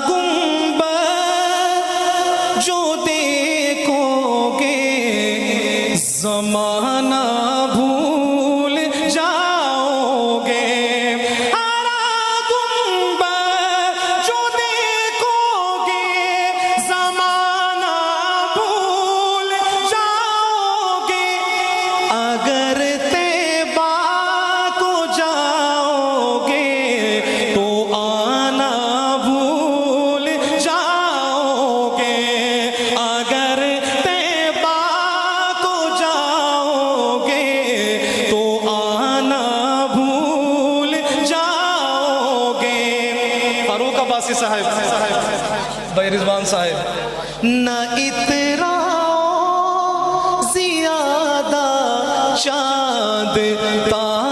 گنبد جو دیکھو گے زمانہ بھول جاؤ گے، ہرا گنبد جو دیکھو گے زمانہ بھول جاؤ گے، اگر طیبہ کو جاؤ گے تو آنا بھول جاؤ گے، اگر طیبہ کو جاؤ گے تو آنا بھول جاؤ گے۔ فاروق عباسی صاحب، بھائی رضوان صاحب، نہ اتراؤ زیادہ چاند تارے